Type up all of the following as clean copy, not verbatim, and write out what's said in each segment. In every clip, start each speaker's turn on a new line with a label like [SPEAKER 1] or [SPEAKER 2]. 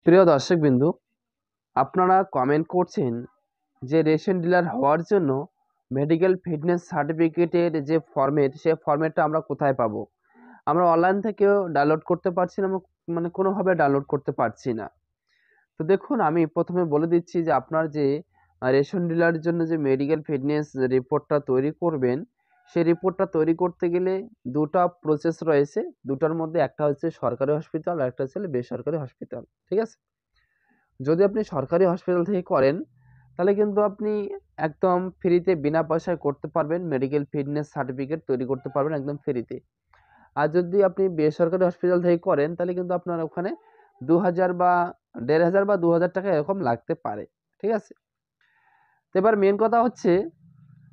[SPEAKER 1] প্রিয় দর্শকবিন্দু, আপনারা কমেন্ট করছেন যে রেশন ডিলার হওয়ার জন্য মেডিকেল ফিটনেস সার্টিফিকেটের যে ফরম্যাট, সে ফরম্যাটটা আমরা কোথায় পাবো? আমরা অনলাইন থেকেও ডাউনলোড করতে পারছি না, মানে কোনোভাবে ডাউনলোড করতে পারছি না। তো দেখুন, আমি প্রথমে বলে দিচ্ছি যে আপনার যে রেশন ডিলারের জন্য যে মেডিকেল ফিটনেস রিপোর্টটা তৈরি করবেন, সেই রিপোর্টটা তৈরি করতে গেলে দুটো প্রসেস রয়েছে। দুটোর মধ্যে একটা হচ্ছে সরকারি হসপিটাল আর একটা হচ্ছে বেসরকারি হসপিটাল। ঠিক আছে? যদি আপনি সরকারি হসপিটাল থেকে করেন, তাহলে কিন্তু আপনি একদম ফ্রিতে বিনা পয়সায় করতে পারবেন, মেডিকেল ফিটনেস সার্টিফিকেট তৈরি করতে পারবেন একদম ফ্রিতে। আর যদি আপনি বেসরকারি হসপিটাল থেকে করেন, তাহলে কিন্তু আপনার ওখানে 2000 বা 1500 বা 2000 টাকা এরকম লাগতে পারে। ঠিক আছে? তো এবার মেন কথা হচ্ছে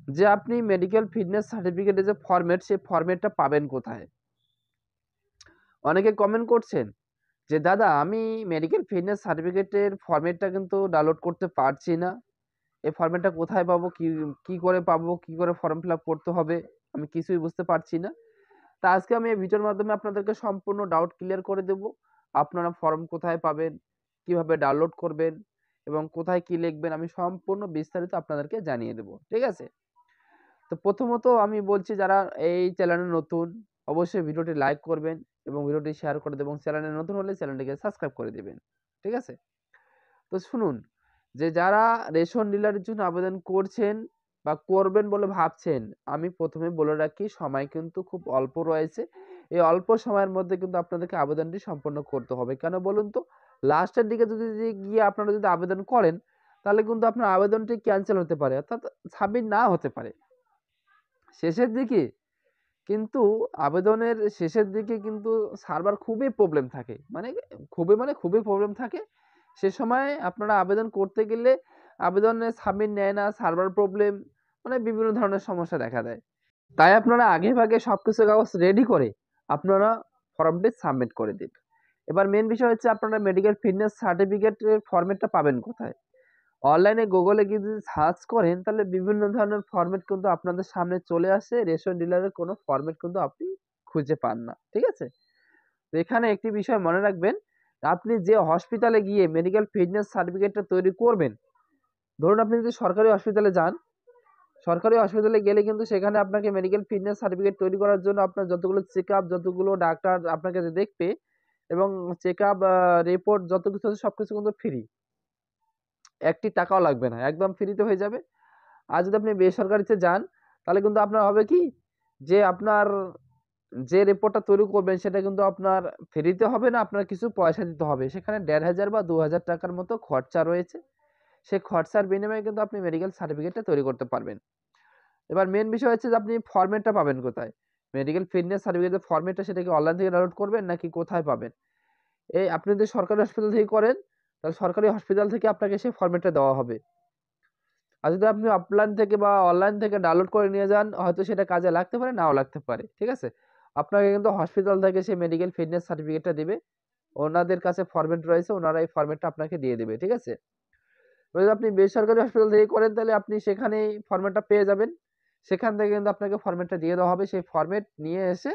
[SPEAKER 1] যে আপনি মেডিকেল ফিটনেস সার্টিফিকেটের যে ফরম্যাট, সেই ফরম্যাটটা পাবেন কোথায়? অনেকে কমেন্ট করছেন যে দাদা, আমি মেডিকেল ফিটনেস সার্টিফিকেটের ফরম্যাটটা কিন্তু ডাউনলোড করতে পারছি না। এই ফরম্যাটটা কোথায় পাবো? কি করে পাবো? কি করে ফর্ম ফিল আপ করতে হবে? আমি কিছুই বুঝতে পারছি না। তা আজকে আমি এই ভিডিওর মাধ্যমে আপনাদেরকে সম্পূর্ণ ডাউট ক্লিয়ার করে দেব। আপনারা ফর্ম কোথায় পাবেন, কিভাবে ডাউনলোড করবেন এবং কোথায় কি লিখবেন, আমি সম্পূর্ণ বিস্তারিত আপনাদেরকে জানিয়ে দেব। ঠিক আছে? তো প্রথমত আমি বলছি, যারা এই চ্যানেলে নতুন, অবশ্যই ভিডিওটি লাইক করবেন এবং ভিডিওটি শেয়ার করে দেবেন, এবং চ্যানেলে নতুন হলে চ্যানেলটিকে সাবস্ক্রাইব করে দিবেন। ঠিক আছে? তো শুনুন, যে যারা রেশন ডিলারের জন্য আবেদন করছেন বা করবেন বলে ভাবছেন, আমি প্রথমে বলে রাখি, সময় কিন্তু খুব অল্প রয়েছে। এই অল্প সময়ের মধ্যে কিন্তু আপনাদেরকে আবেদনটি সম্পন্ন করতে হবে। কেন বলুন তো? লাস্টের দিকে যদি গিয়ে আপনারা যদি আবেদন করেন, তাহলে কিন্তু আপনার আবেদনটি ক্যান্সেল হতে পারে, অর্থাৎ সাবমিট না হতে পারে। শেষের দিকে কিন্তু আবেদনের শেষের দিকে কিন্তু সার্ভার খুবই প্রবলেম থাকে, খুবই প্রবলেম থাকে। সে সময় আপনারা আবেদন করতে গেলে আবেদনে সাবমিট নেয় না, সার্ভার প্রবলেম, মানে বিভিন্ন ধরনের সমস্যা দেখা দেয়। তাই আপনারা আগে ভাগে সবকিছু কাগজ রেডি করে আপনারা ফর্মটি সাবমিট করে দিন। এবার মেন বিষয় হচ্ছে, আপনারা মেডিকেল ফিটনেস সার্টিফিকেটের ফরম্যাটটা পাবেন কোথায়? অনলাইনে গুগলে গিয়ে যদি সার্চ করেন, তাহলে বিভিন্ন ধরনের ফরম্যাট কিন্তু আপনাদের সামনে চলে আসে। রেশন ডিলারের কোনো ফরম্যাট কিন্তু আপনি খুঁজে পান না। ঠিক আছে? তো এখানে একটি বিষয় মনে রাখবেন, আপনি যে হসপিটালে গিয়ে মেডিকেল ফিটনেস সার্টিফিকেটটা তৈরি করবেন, ধরুন আপনি যদি সরকারি হসপিটালে যান, সরকারি হসপিটালে গেলে কিন্তু সেখানে আপনাকে মেডিকেল ফিটনেস সার্টিফিকেট তৈরি করার জন্য আপনার যতগুলো চেকআপ, যতগুলো ডাক্তার আপনাকে যে দেখবে এবং চেকআপ রিপোর্ট যত কিছু আছে সবকিছু কিন্তু ফ্রি। একটি টাকাও লাগবে না, একদম ফ্রিতে হয়ে যাবে। আর যদি আপনি বেসরকারিতে যান, তাহলে কিন্তু আপনার হবে কি, যে আপনার যে রিপোর্টটা তৈরি করবেন সেটা কিন্তু আপনার ফ্রিতে হবে না, আপনার কিছু পয়সা দিতে হবে। সেখানে 1500 বা 2000 টাকার মতো খরচা রয়েছে। সেই খরচার বিনিময়ে কিন্তু আপনি মেডিকেল সার্টিফিকেটটা তৈরি করতে পারবেন। এবার মেন বিষয় হচ্ছে যে আপনি ফরম্যাটটা পাবেন কোথায়? মেডিকেল ফিটনেস সার্টিফিকেটের ফরম্যাটটা, সেটা কি অনলাইন থেকে ডাউনলোড করবেন নাকি কোথায় পাবেন? এই আপনি যদি সরকারি হসপিটাল থেকে করেন, তাহলে সরকারি হসপিটাল থেকে আপনাকে সেই ফরম্যাটটা দেওয়া হবে। আর যদি আপনি অফলাইন থেকে বা অনলাইন থেকে ডাউনলোড করে নিয়ে যান, হয়তো সেটা কাজে লাগতে পারে, নাও লাগতে পারে। ঠিক আছে? আপনাকে কিন্তু হসপিটাল থেকে সেই মেডিকেল ফিটনেস সার্টিফিকেটটা দিবে। ওনাদের কাছে ফরম্যাট রয়েছে, ওনারা এই ফরম্যাটটা আপনাকে দিয়ে দেবে। ঠিক আছে? যদি আপনি বেসরকারি হসপিটাল থেকে করেন, তাহলে আপনি সেখানেই ফরম্যাটটা পেয়ে যাবেন। সেখান থেকে কিন্তু আপনাকে ফরম্যাটটা দিয়ে দেওয়া হবে। সেই ফরম্যাট নিয়ে এসে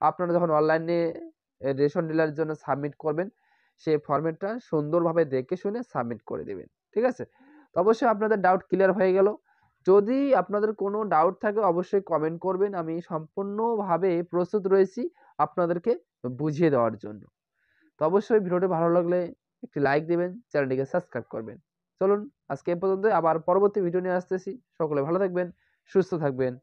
[SPEAKER 1] আপনারা যখন অনলাইনে রেশন ডিলারের জন্য সাবমিট করবেন, সেই ফরম্যাটটা সুন্দরভাবে দেখে শুনে সাবমিট করে দিবেন। ঠিক আছে? তো অবশ্যই আপনাদের ডাউট ক্লিয়ার হয়ে গেল। যদি আপনাদের কোনো ডাউট থাকে, অবশ্যই কমেন্ট করবেন। আমি সম্পূর্ণভাবে প্রস্তুত রয়েছি আপনাদেরকে বুঝিয়ে দেওয়ার জন্য। তো অবশ্যই ভিডিওটি ভালো লাগলে একটি লাইক দিবেন, চ্যানেলটিকে সাবস্ক্রাইব করবেন। চলুন আজকে এ পর্যন্ত, আবার পরবর্তী ভিডিও নিয়ে আসতেছি। সকলে ভালো থাকবেন, সুস্থ থাকবেন।